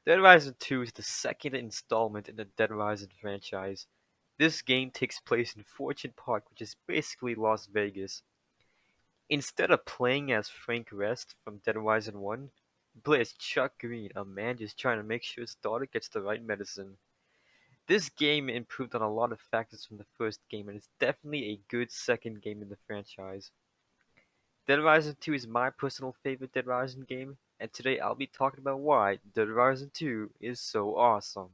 Dead Rising 2 is the second installment in the Dead Rising franchise. This game takes place in Fortune Park, which is basically Las Vegas. Instead of playing as Frank Rest from Dead Rising 1, you play as Chuck Greene, a man just trying to make sure his daughter gets the right medicine. This game improved on a lot of factors from the first game, and it's definitely a good second game in the franchise. Dead Rising 2 is my personal favorite Dead Rising game, and today I'll be talking about why Dead Rising 2 is so awesome.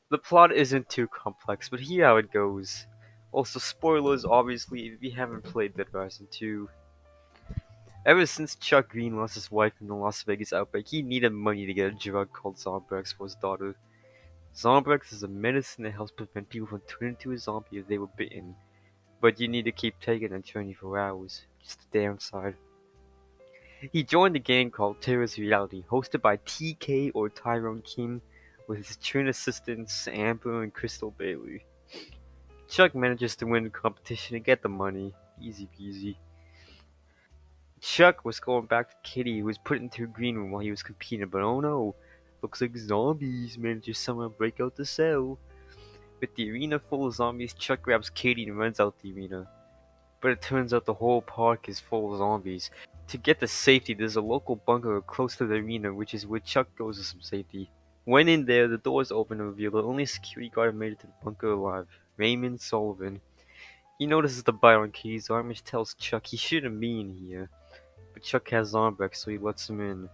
The plot isn't too complex, but here how it goes. Also, spoilers obviously if you haven't played Dead Rising 2. Ever since Chuck Greene lost his wife in the Las Vegas outbreak, he needed money to get a drug called Zombrex for his daughter. Zombrex is a medicine that helps prevent people from turning into a zombie if they were bitten, but you need to keep taking it 24 hours. Just the downside. He joined a gang called Terrorist Reality, hosted by TK or Tyrone King, with his twin assistants Amber and Crystal Bailey. Chuck manages to win the competition and get the money. Easy peasy. Chuck was going back to Kitty, who was put into a green room while he was competing, but oh no, looks like zombies managed to somehow break out the cell. With the arena full of zombies, Chuck grabs Katie and runs out the arena. But it turns out the whole park is full of zombies. To get to safety, there's a local bunker close to the arena, which is where Chuck goes to some safety. When in there, the doors open and reveal the only security guard made it to the bunker alive, Raymond Sullivan. He notices the bite on Katie's arm, which tells Chuck he shouldn't be in here, but Chuck has Zombrex, so he lets him in.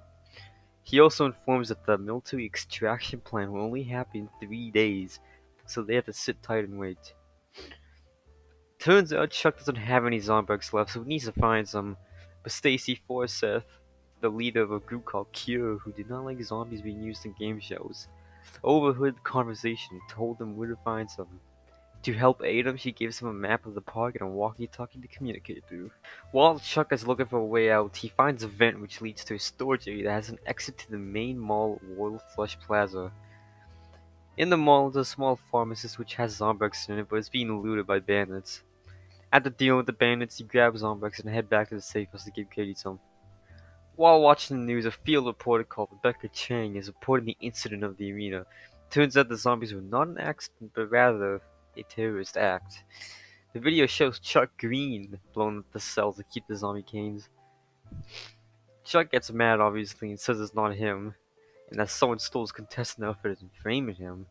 He also informs that the military extraction plan will only happen in 3 days, so they have to sit tight and wait. Turns out Chuck doesn't have any Zombrex left, so he needs to find some. But Stacy Forsyth, the leader of a group called Cure, who did not like zombies being used in game shows, overheard the conversation and told them where to find some. To help aid him, she gives him a map of the park and a walkie-talkie to communicate through. While Chuck is looking for a way out, he finds a vent which leads to a storage area that has an exit to the main mall at Royal Flush Plaza. In the mall is a small pharmacist which has Zombrex in it, but is being looted by bandits. After dealing with the bandits, he grabs Zombrex and head back to the safe house to give Katie some. While watching the news, a field reporter called Rebecca Chang is reporting the incident of the arena. Turns out the zombies were not an accident, but rather a terrorist act. The video shows Chuck Greene blowing up the cells to keep the zombie canes. Chuck gets mad, obviously, and says it's not him, and that someone stole his contestant outfit and framing him.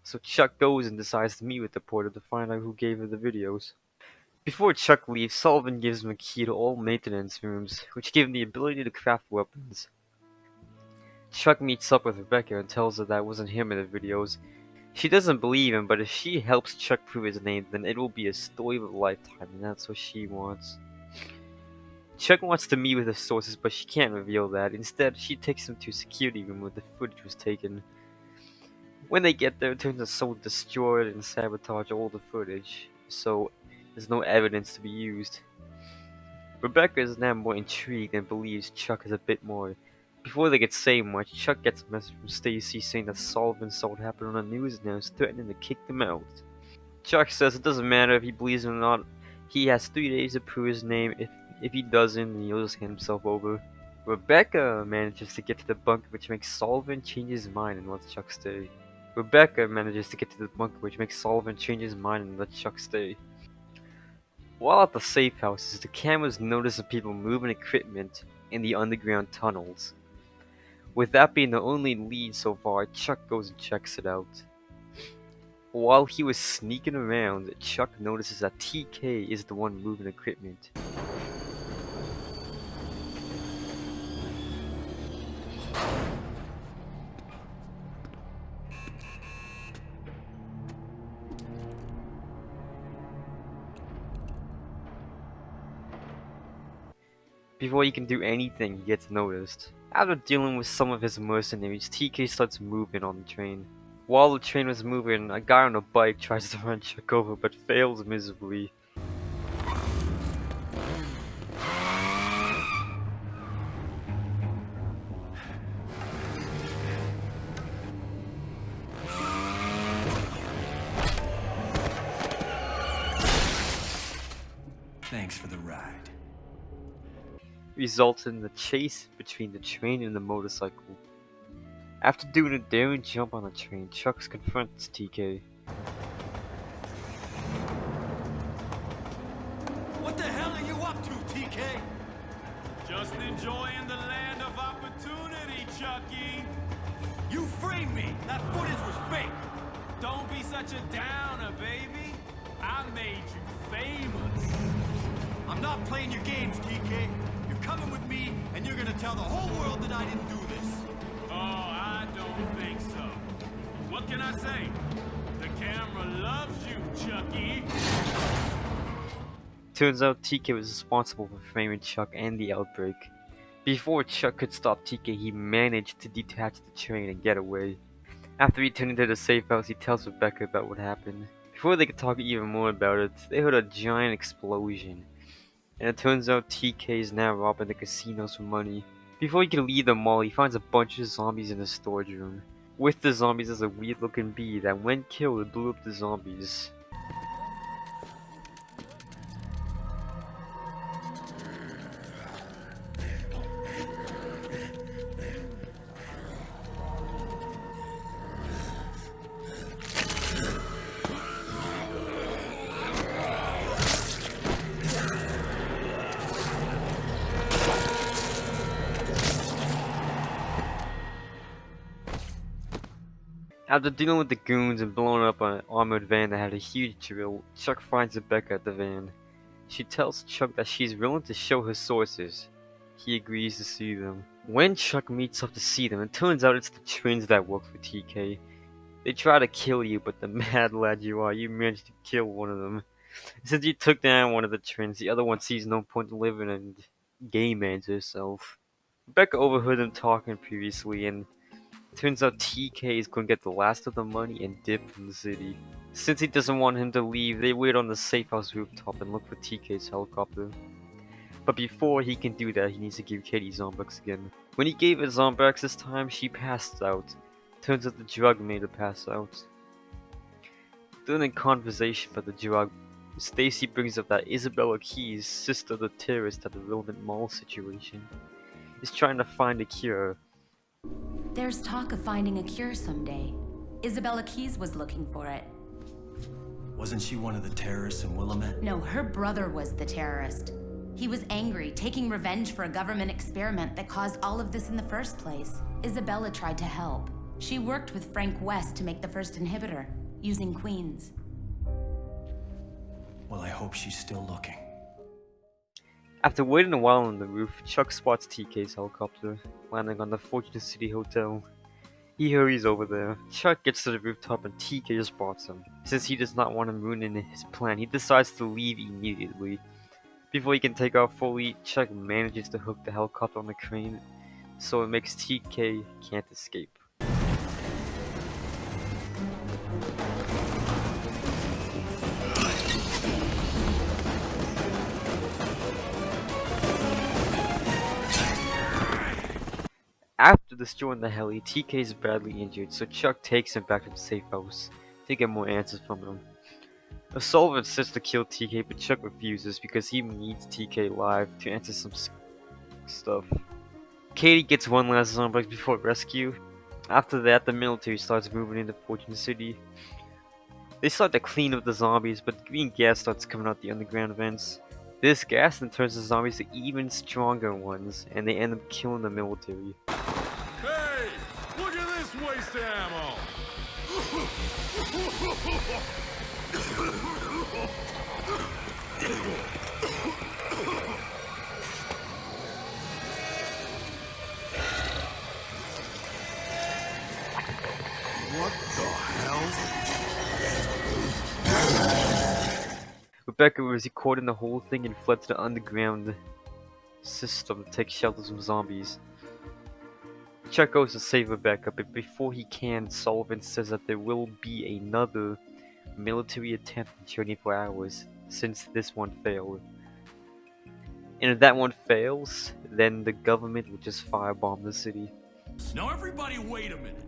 So Chuck goes and decides to meet with the reporter to find out who gave her the videos. Before Chuck leaves, Sullivan gives him a key to all maintenance rooms, which give him the ability to craft weapons. Chuck meets up with Rebecca and tells her that wasn't him in the videos. She doesn't believe him, but if she helps Chuck prove his name, then it will be a story of a lifetime, and that's what she wants. Chuck wants to meet with the sources, but she can't reveal that. Instead, she takes him to a security room where the footage was taken. When they get there, it turns out someone destroyed and sabotaged all the footage, so there's no evidence to be used. Rebecca is now more intrigued and believes Chuck is a bit more. Before they could say much, Chuck gets a message from Stacy saying that Sullivan saw what happened on the news and now is threatening to kick them out. Chuck says it doesn't matter if he believes him or not. He has 3 days to prove his name. If he doesn't, then he'll just hand himself over. Rebecca manages to get to the bunker, which makes Sullivan change his mind and lets Chuck stay. While at the safe houses, the cameras notice the people moving equipment in the underground tunnels. With that being the only lead so far, Chuck goes and checks it out. While he was sneaking around, Chuck notices that TK is the one moving equipment. Before he can do anything, he gets noticed. After dealing with some of his mercenaries, TK starts moving on the train. While the train was moving, a guy on a bike tries to run Chuck over but fails miserably. Thanks for the ride. Resulted in a chase between the train and the motorcycle. After doing a daring jump on the train, Chuck confronts TK. What the hell are you up to, TK? Just enjoying the land of opportunity, Chucky. You framed me. That footage was fake. Don't be such a downer, baby. I made you famous. I'm not playing your games, TK. You're coming with me, and you're gonna tell the whole world that I didn't do this. Oh, I don't think so. What can I say? The camera loves you, Chucky. Turns out TK was responsible for framing Chuck and the outbreak. Before Chuck could stop TK, he managed to detach the train and get away. After returning to the safe house, he tells Rebecca about what happened. Before they could talk even more about it, they heard a giant explosion. And it turns out TK is now robbing the casinos for money. Before he can leave the mall, he finds a bunch of zombies in the storage room. With the zombies is a weird looking bee that when killed blew up the zombies. After dealing with the goons and blowing up an armored van that had a huge drill, Chuck finds Rebecca at the van. She tells Chuck that she's willing to show her sources. He agrees to see them. When Chuck meets up to see them, it turns out it's the twins that work for TK. They try to kill you, but the mad lad you are, you managed to kill one of them. Since you took down one of the twins, the other one sees no point in living and game mans herself. Rebecca overheard them talking previously, and turns out TK is going to get the last of the money and dip from the city. Since he doesn't want him to leave, they wait on the safe house rooftop and look for TK's helicopter. But before he can do that, he needs to give Katie Sandbox again. When he gave her Sandbox this time, she passed out. Turns out the drug made her pass out. During a conversation about the drug, Stacy brings up that Isabella Keys, sister of the terrorist at the Relevant Mall situation, is trying to find a cure. There's talk of finding a cure someday. Isabella Keys was looking for it. Wasn't she one of the terrorists in Willamette? No, her brother was the terrorist. He was angry, taking revenge for a government experiment that caused all of this in the first place. Isabella tried to help. She worked with Frank West to make the first inhibitor, using queens. Well, I hope she's still looking. After waiting a while on the roof, Chuck spots TK's helicopter, landing on the Fortune City Hotel. He hurries over there. Chuck gets to the rooftop and TK spots him. Since he does not want him ruining his plan, he decides to leave immediately. Before he can take off fully, Chuck manages to hook the helicopter on the crane, so it makes TK can't escape. After destroying the heli, TK is badly injured, so Chuck takes him back to the safe house to get more answers from him. Assault insists to kill TK, but Chuck refuses because he needs TK alive to answer some stuff. Katie gets one last zombie before rescue. After that, the military starts moving into Fortune City. They start to clean up the zombies, but green gas starts coming out the underground vents. This gas then turns the zombies to even stronger ones, and they end up killing the military. Hey, look at this waste of ammo. What the hell? Rebecca was recording the whole thing and fled to the underground system to take shelter from zombies. Chuck goes to save Rebecca, but before he can, Sullivan says that there will be another military attempt in 24 hours, since this one failed. And if that one fails, then the government will just firebomb the city. Now everybody wait a minute.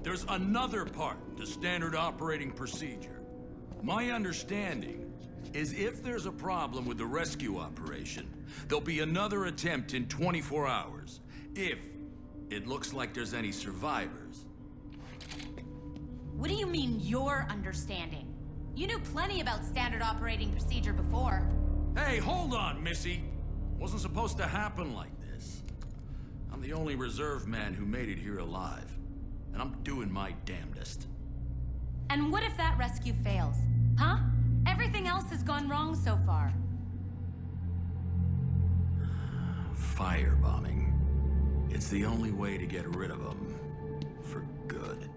There's another part to standard operating procedure. My understanding is if there's a problem with the rescue operation, there'll be another attempt in 24 hours. If it looks like there's any survivors. What do you mean, your understanding? You knew plenty about standard operating procedure before. Hey, hold on, Missy. Wasn't supposed to happen like this. I'm the only reserve man who made it here alive. And I'm doing my damnedest. And what if that rescue fails? Huh? Everything else has gone wrong so far. Firebombing. It's the only way to get rid of them. For good.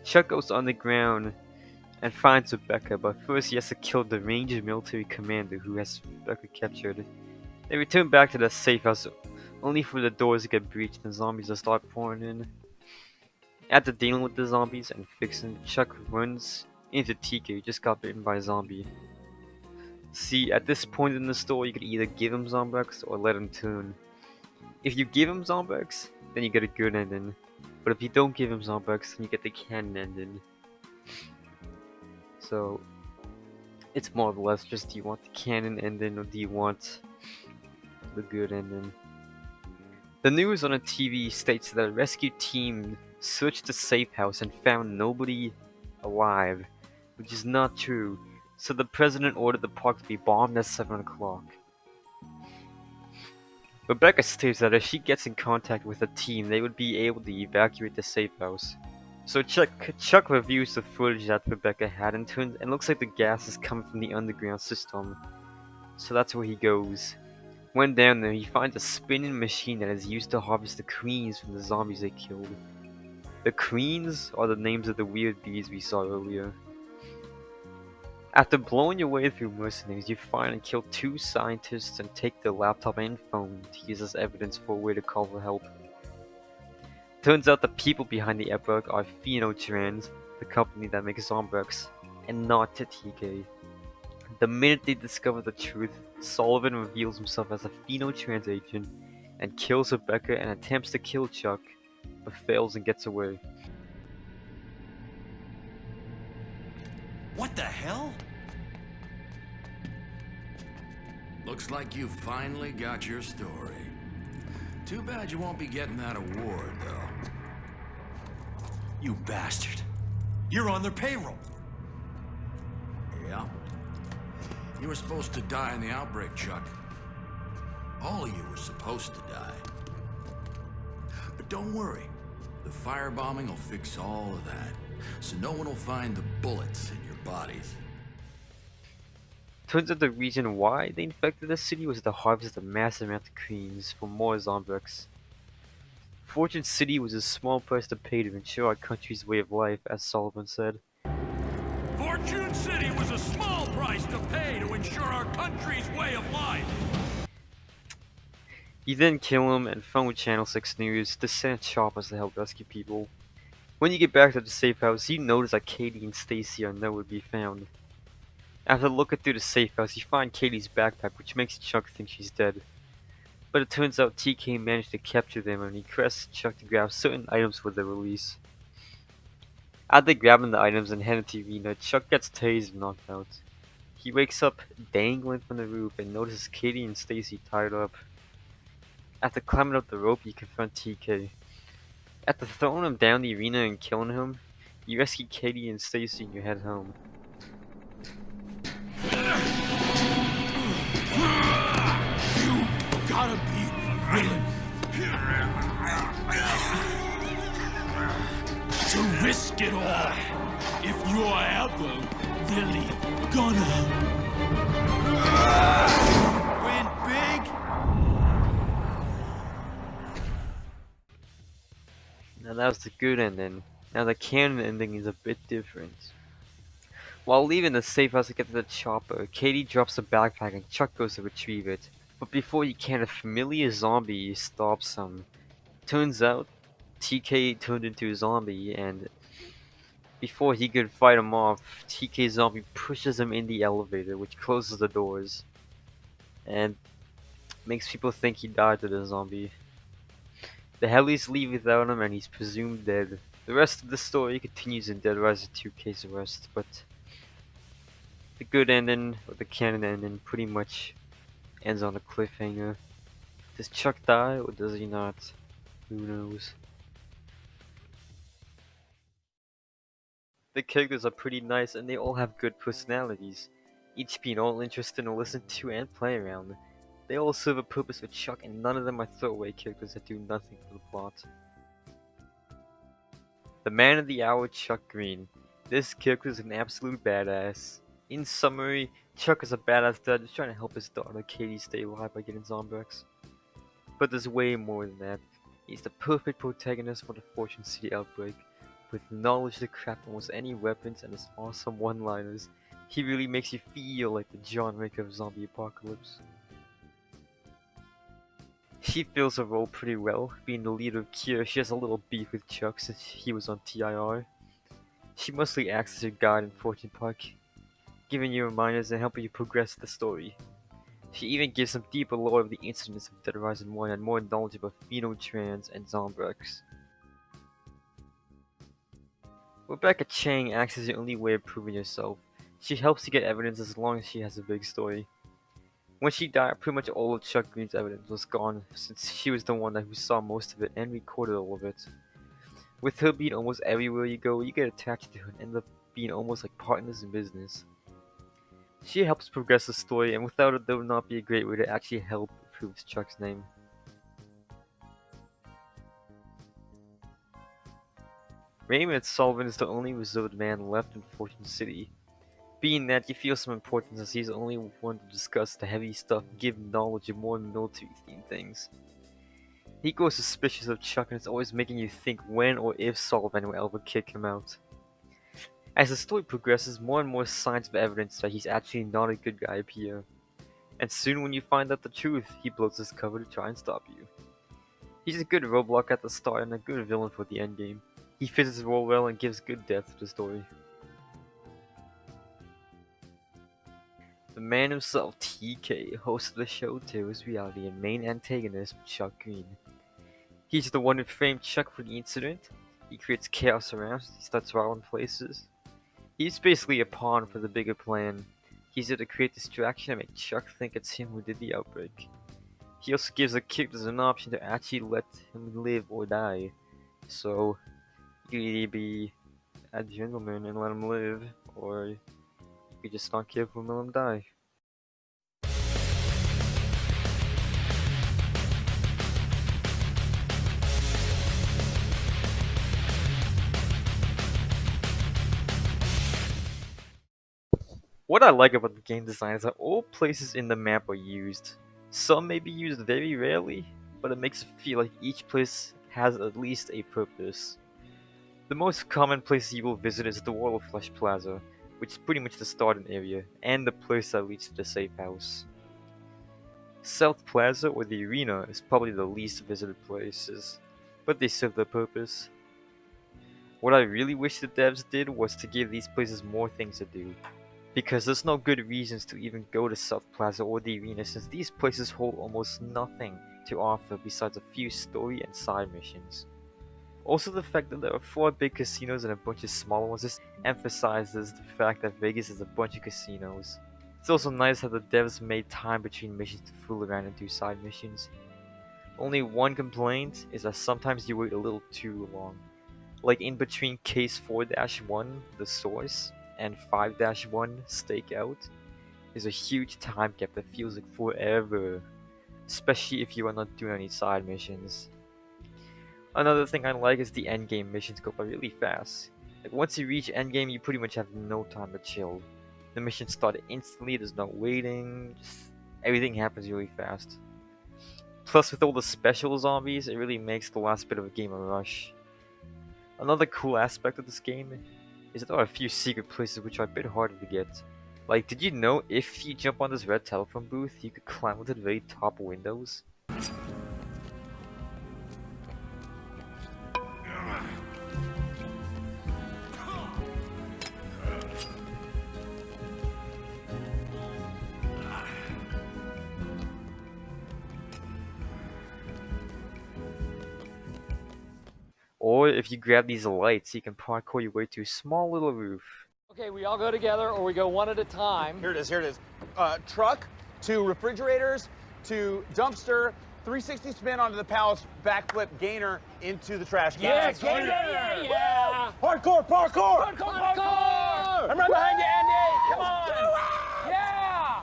Chuck goes underground and finds Rebecca, but first he has to kill the Ranger military commander who has Rebecca captured. They return back to the safe house, only for the doors to get breached and zombies to start pouring in. After dealing with the zombies and fixing, Chuck runs into TK, who just got bitten by a zombie. See, at this point in the story, you could either give him Zombex or let him turn. If you give him Zombex, then you get a good ending. But if you don't give him Zombex, then you get the canon ending. So, it's more or less just, do you want the canon ending or do you want the good ending? The news on the TV states that a rescue team searched the safe house and found nobody alive, which is not true. So the president ordered the park to be bombed at 7 o'clock. Rebecca states that if she gets in contact with the team, they would be able to evacuate the safe house. So Chuck reviews the footage that Rebecca had and looks like the gas is coming from the underground system. So that's where he goes. When down there, he finds a spinning machine that is used to harvest the queens from the zombies they killed. The queens are the names of the weird bees we saw earlier. After blowing your way through mercenaries, you find and kill 2 scientists and take their laptop and phone to use as evidence for a way to call for help. Turns out the people behind the epic are Phenotrans, the company that makes Zombex, and not TK. The minute they discover the truth, Sullivan reveals himself as a Phenotrans agent and kills Rebecca and attempts to kill Chuck, but fails and gets away. What the hell? Looks like you finally got your story. Too bad you won't be getting that award, though. You bastard. You're on their payroll. Yeah? You were supposed to die in the outbreak, Chuck. All of you were supposed to die. But don't worry. The firebombing will fix all of that, so no one will find the bullets in your bodies. Turns out the reason why they infected the city was to harvest a massive amount of queens for more Zombex. Fortune City was a small price to pay to ensure our country's way of life, as Sullivan said. Fortune City was a small price to pay to ensure our country's way of life. You then kill him and phone with Channel 6 News to send choppers to help rescue people. When you get back to the safe house, you notice that Katie and Stacy are nowhere to be found. After looking through the safe house, you find Katie's backpack, which makes Chuck think she's dead. But it turns out TK managed to capture them and he requests Chuck to grab certain items for their release. After grabbing the items and heading to the arena, Chuck gets tased and knocked out. He wakes up dangling from the roof and notices Katie and Stacy tied up. After climbing up the rope, you confront TK. After throwing him down the arena and killing him, you rescue Katie and Stacy and you head home. You gotta be willing to risk it all if you're ever really gonna Win big? Now that was the good ending. Now the canon ending is a bit different. While leaving the safe house to get to the chopper, Katie drops a backpack and Chuck goes to retrieve it. But before he can, a familiar zombie stops him. Turns out, TK turned into a zombie, and before he could fight him off, TK zombie pushes him in the elevator, which closes the doors. And makes people think he died to the zombie. The helis leave without him and he's presumed dead. The rest of the story continues in Dead Rising 2 Case Arrest, but The good ending, or the canon ending, pretty much ends on a cliffhanger. Does Chuck die, or does he not? Who knows? The characters are pretty nice, and they all have good personalities, each being all interesting to listen to and play around. They all serve a purpose for Chuck, and none of them are throwaway characters that do nothing for the plot. The man of the hour, Chuck Greene. This character is an absolute badass. In summary, Chuck is a badass dad who's trying to help his daughter Katie stay alive by getting Sandbox. But there's way more than that. He's the perfect protagonist for the Fortune City outbreak. With knowledge to craft almost any weapons and his awesome one-liners, he really makes you feel like the John Wick of zombie apocalypse. She fills her role pretty well. Being the leader of Kira, she has a little beef with Chuck since he was on TIR. She mostly acts as your guide in Fortune Park, giving you reminders and helping you progress the story. She even gives some deeper lore of the incidents of Dead Rising 1 and more knowledge about Phenotrans and Zombrex. Rebecca Chang acts as your only way of proving yourself. She helps you get evidence as long as she has a big story. When she died, pretty much all of Chuck Greene's evidence was gone, since she was the one who saw most of it and recorded all of it. With her being almost everywhere you go, you get attached to her and end up being almost like partners in business. She helps progress the story, and without her there would not be a great way to actually help improve Chuck's name. Raymond Sullivan is the only reserved man left in Fortune City. Being that, you feel some importance as he's the only one to discuss the heavy stuff and give knowledge of more military-themed things. He grows suspicious of Chuck and is always making you think when or if Sullivan will ever kick him out. As the story progresses, more and more signs of evidence that he's actually not a good guy appear. And soon when you find out the truth, he blows his cover to try and stop you. He's a good roadblock at the start and a good villain for the endgame. He fits his role well and gives good depth to the story. The man himself, TK, host of the show Terrorist Reality and main antagonist, Chuck Greene. He's the one who framed Chuck for the incident. He creates chaos around, he starts riling places. He's basically a pawn for the bigger plan. He's there to create distraction and make Chuck think it's him who did the outbreak. He also gives the characters an option to actually let him live or die. So, you can either be a gentleman and let him live, or you could just not care for him and let him die. What I like about the game design is that all places in the map are used. Some may be used very rarely, but it makes it feel like each place has at least a purpose. The most common place you will visit is the Wall of Flesh Plaza, which is pretty much the starting area, and the place that leads to the safe house. South Plaza or the Arena is probably the least visited places, but they serve their purpose. What I really wish the devs did was to give these places more things to do, because there's no good reasons to even go to South Plaza or the Arena since these places hold almost nothing to offer besides a few story and side missions. Also, the fact that there are 4 big casinos and a bunch of smaller ones just emphasizes the fact that Vegas is a bunch of casinos. It's also nice how the devs made time between missions to fool around and do side missions. Only one complaint is that sometimes you wait a little too long. Like in between case 4-1, the source, and 5-1, stakeout, there's a huge time gap that feels like forever, especially if you are not doing any side missions. Another thing I like is the endgame missions go by really fast. Like once you reach endgame, you pretty much have no time to chill. The missions start instantly, there's no waiting, just everything happens really fast. Plus with all the special zombies, it really makes the last bit of a game a rush. Another cool aspect of this game is that there are a few secret places which are a bit harder to get. Like, did you know if you jump on this red telephone booth, you could climb to the very top windows? Or if you grab these lights, you can parkour your way to a small little roof. Okay, we all go together or we go one at a time. Here it is, here it is. Truck to refrigerators to dumpster, 360 spin onto the palace, backflip gainer into the trash can. Yeah, yeah. Hardcore parkour! Parkour! I'm right behind you, Andy! Come on! Yeah!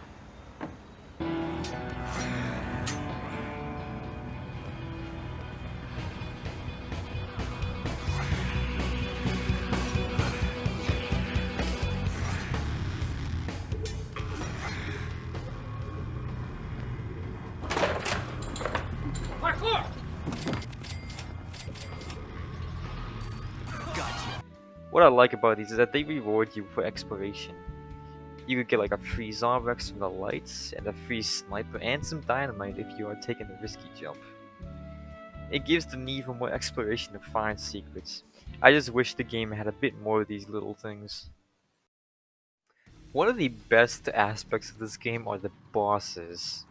Parkour! What I like about these is that they reward you for exploration. You could get like a free Sandbox from the lights, and a free sniper, and some dynamite if you are taking a risky jump. It gives the need for more exploration to find secrets. I just wish the game had a bit more of these little things. One of the best aspects of this game are the bosses.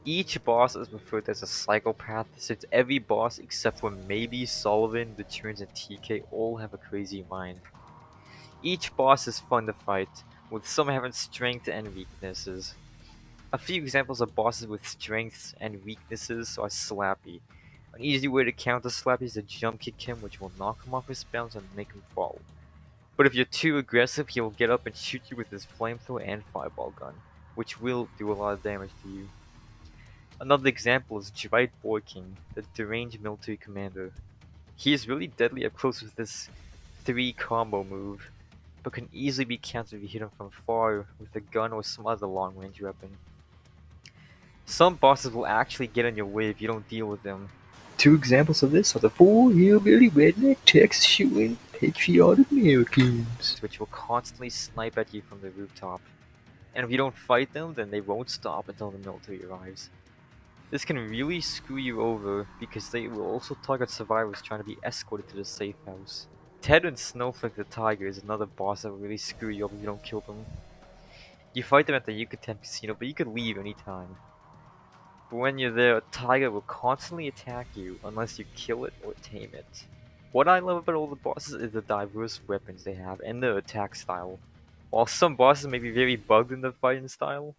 Each boss is referred to as a psychopath, since every boss except for maybe Sullivan, the Turns, and TK all have a crazy mind. Each boss is fun to fight, with some having strengths and weaknesses. A few examples of bosses with strengths and weaknesses are Slappy. An easy way to counter Slappy is to jump kick him, which will knock him off his balance and make him fall. But if you're too aggressive, he will get up and shoot you with his flamethrower and fireball gun, which will do a lot of damage to you. Another example is Dwight Boykin, the deranged military commander. He is really deadly up close with this 3 combo move, but can easily be countered if you hit him from far with a gun or some other long range weapon. Some bosses will actually get in your way if you don't deal with them. 2 examples of this are the 4 hillbilly redneck Texas shooting patriotic Americans, which will constantly snipe at you from the rooftop. And if you don't fight them, then they won't stop until the military arrives. This can really screw you over because they will also target survivors trying to be escorted to the safe house. Ted and Snowflake the Tiger is another boss that will really screw you up if you don't kill them. You fight them at the Yucatan Casino, but you can leave anytime. But when you're there, a tiger will constantly attack you unless you kill it or tame it. What I love about all the bosses is the diverse weapons they have and their attack style. While some bosses may be very bugged in their fighting style,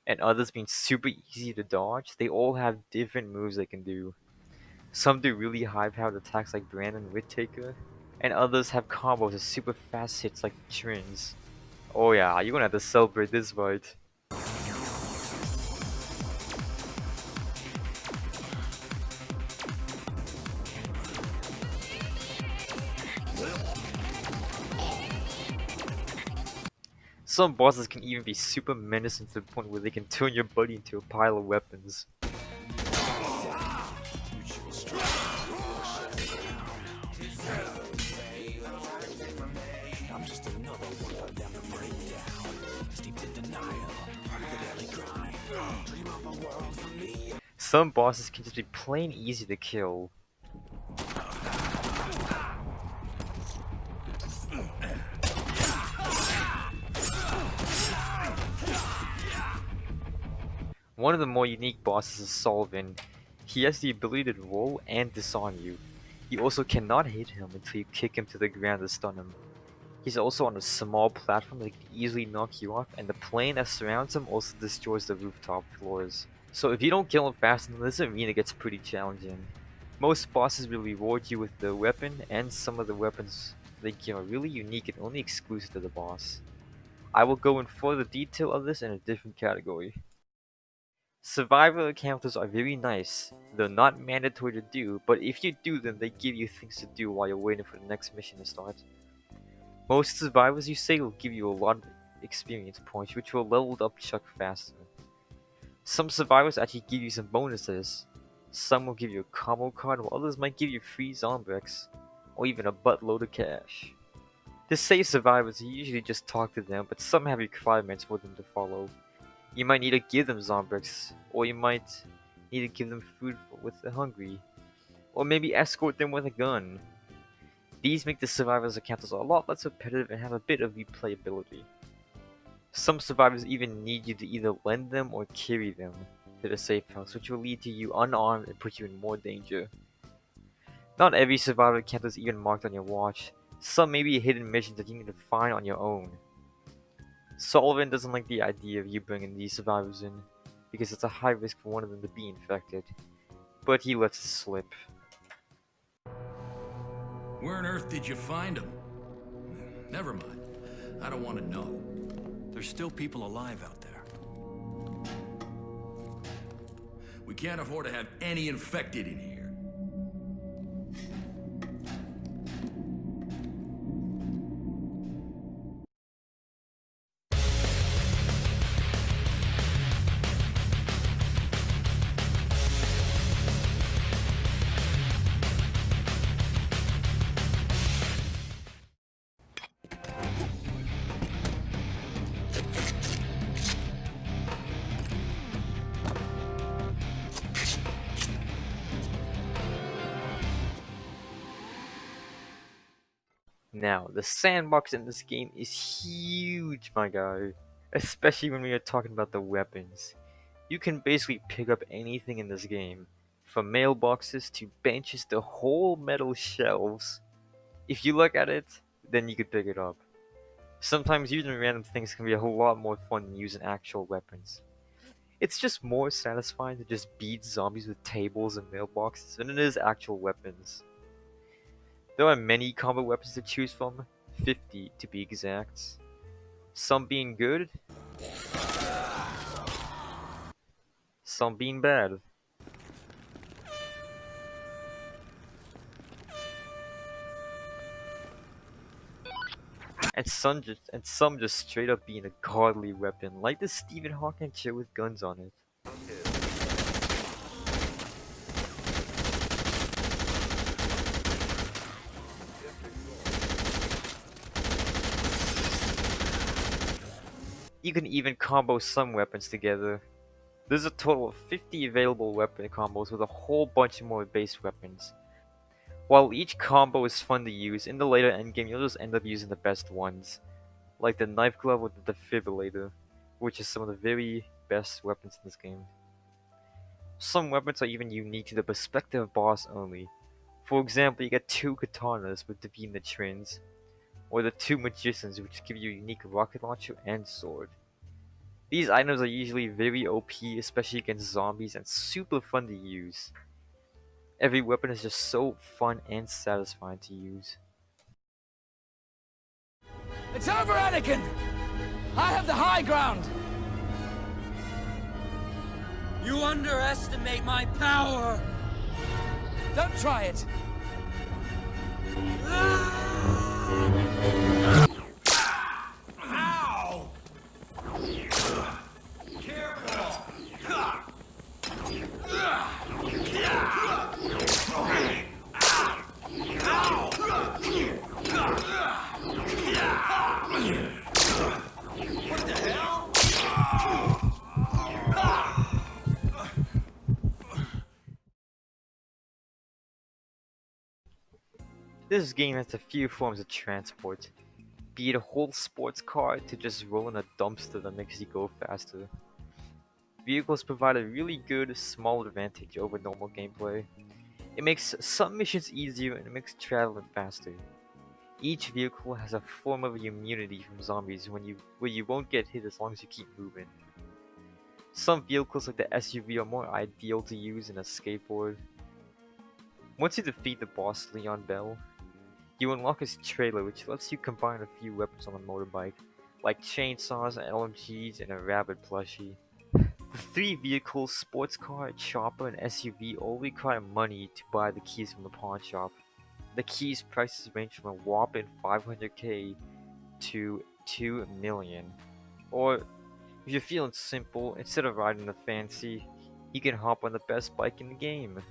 and others being super easy to dodge, they all have different moves they can do. Some do really high powered attacks like Brandon Whittaker, and others have combos of super fast hits like Trins. Oh yeah, you're gonna have to celebrate this fight. Some bosses can even be super menacing to the point where they can turn your buddy into a pile of weapons. Some bosses can just be plain easy to kill. One of the more unique bosses is Sullivan. He has the ability to roll and disarm you. You also cannot hit him until you kick him to the ground to stun him. He's also on a small platform that can easily knock you off, and the plane that surrounds him also destroys the rooftop floors. So if you don't kill him fast enough, this arena gets pretty challenging. Most bosses will reward you with the weapon, and some of the weapons they give are really unique and only exclusive to the boss. I will go in further detail of this in a different category. Survivor encounters are very nice. They're not mandatory to do, but if you do them, they give you things to do while you're waiting for the next mission to start. Most survivors you say will give you a lot of experience points, which will level up Chuck faster. Some survivors actually give you some bonuses. Some will give you a combo card, while others might give you free Zombex, or even a buttload of cash. To save survivors, you usually just talk to them, but some have requirements for them to follow. You might need to give them zombies, or you might need to give them food with the hungry, or maybe escort them with a gun. These make the survivors encounters a lot less repetitive and have a bit of replayability. Some survivors even need you to either lend them or carry them to the safe house, which will lead to you unarmed and put you in more danger. Not every survivor encounter is even marked on your watch. Some may be hidden missions that you need to find on your own. Sullivan doesn't like the idea of you bringing these survivors in, because it's a high risk for one of them to be infected, but he lets it slip. Where on earth did you find them? Never mind. I don't want to know. There's still people alive out there. We can't afford to have any infected in here. Now, the sandbox in this game is huge, my guy. Especially when we are talking about the weapons. You can basically pick up anything in this game, from mailboxes to benches to whole metal shelves. If you look at it, then you could pick it up. Sometimes using random things can be a whole lot more fun than using actual weapons. It's just more satisfying to just beat zombies with tables and mailboxes than it is actual weapons. There are many combo weapons to choose from, 50 to be exact. Some being good, some being bad. And some just straight up being a godly weapon, like the Stephen Hawking chair with guns on it. You can even combo some weapons together. There's a total of 50 available weapon combos with a whole bunch more base weapons. While each combo is fun to use, in the later endgame you'll just end up using the best ones, like the knife glove with the defibrillator, which is some of the very best weapons in this game. Some weapons are even unique to the prospective boss only. For example, you get 2 katanas with defeating the Trins, or the 2 magicians which give you a unique rocket launcher and sword. These items are usually very OP, especially against zombies, and super fun to use. Every weapon is just so fun and satisfying to use. It's over, Anakin! I have the high ground! You underestimate my power! Don't try it! Ow! Careful! What the hell? This game has a few forms of transport, be it a whole sports car to just rolling a dumpster that makes you go faster. Vehicles provide a really good small advantage over normal gameplay. It makes some missions easier and it makes traveling faster. Each vehicle has a form of immunity from zombies where you won't get hit as long as you keep moving. Some vehicles like the SUV are more ideal to use than a skateboard. Once you defeat the boss Leon Bell, you unlock his trailer which lets you combine a few weapons on a motorbike, like chainsaws, LMGs, and a rabbit plushie. The 3 vehicles, sports car, chopper, and SUV all require money to buy the keys from the pawn shop. The keys prices range from a whopping 500k to 2 million. Or, if you're feeling simple, instead of riding the fancy, you can hop on the best bike in the game.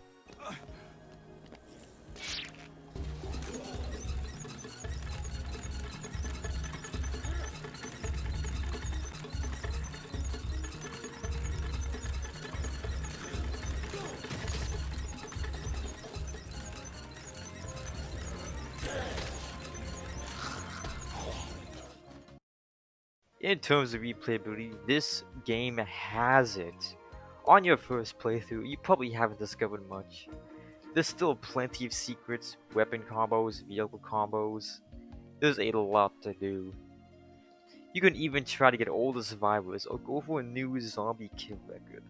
In terms of replayability, this game has it. On your first playthrough, you probably haven't discovered much. There's still plenty of secrets, weapon combos, vehicle combos. There's a lot to do. You can even try to get all the survivors or go for a new zombie kill record.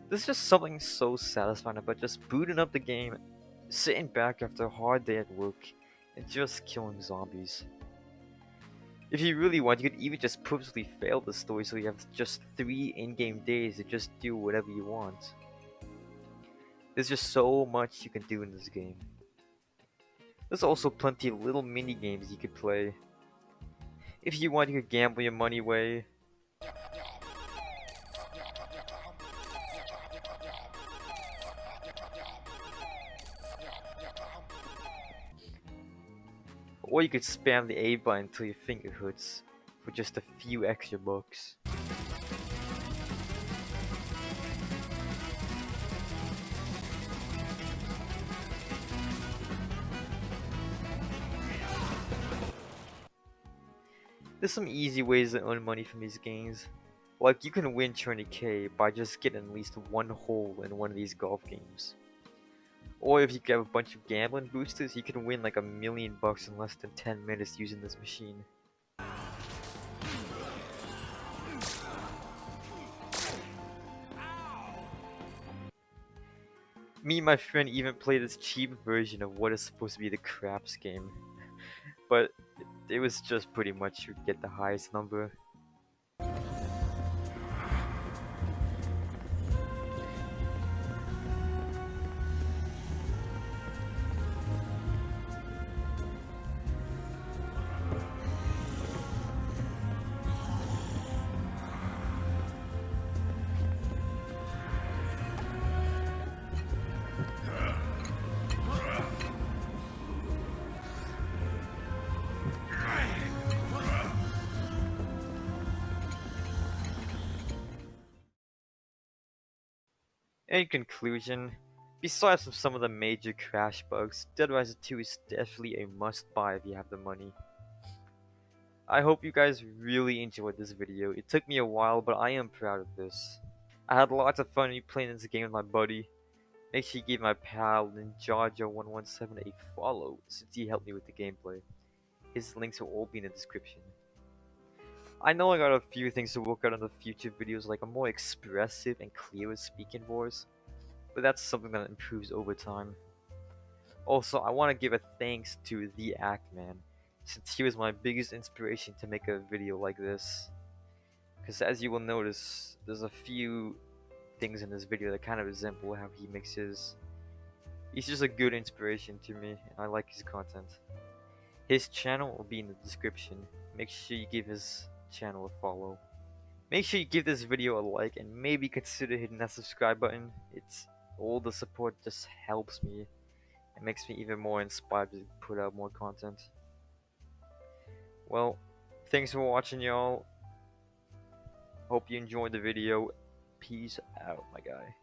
There's just something so satisfying about just booting up the game, sitting back after a hard day at work, and just killing zombies. If you really want, you could even just purposely fail the story so you have just 3 in-game days to just do whatever you want. There's just so much you can do in this game. There's also plenty of little mini games you could play. If you want, you could gamble your money away. Or you could spam the A button until your finger hurts for just a few extra bucks. There's some easy ways to earn money from these games. Like, you can win 20k by just getting at least one hole in one of these golf games. Or if you get a bunch of gambling boosters, you can win like $1 million in less than 10 minutes using this machine. Me and my friend even played this cheap version of what is supposed to be the craps game. But it was just pretty much to get the highest number. In conclusion, besides from some of the major crash bugs, Dead Rising 2 is definitely a must-buy if you have the money. I hope you guys really enjoyed this video. It took me a while, but I am proud of this. I had lots of fun playing this game with my buddy. Make sure you give my pal Ninjaja117 a follow since he helped me with the gameplay. His links will all be in the description. I know I got a few things to work out on the future videos, like a more expressive and clearer speaking voice, but that's something that improves over time. Also, I want to give a thanks to The Act Man, since he was my biggest inspiration to make a video like this. Because as you will notice, there's a few things in this video that kind of resemble how he makes his. He's just a good inspiration to me, and I like his content. His channel will be in the description. Make sure you give his channel a follow. Make sure you give this video a like and maybe consider hitting that subscribe button. It's all the support just helps me and makes me even more inspired to put out more content. Well, thanks for watching, y'all. Hope you enjoyed the video. Peace out, my guy.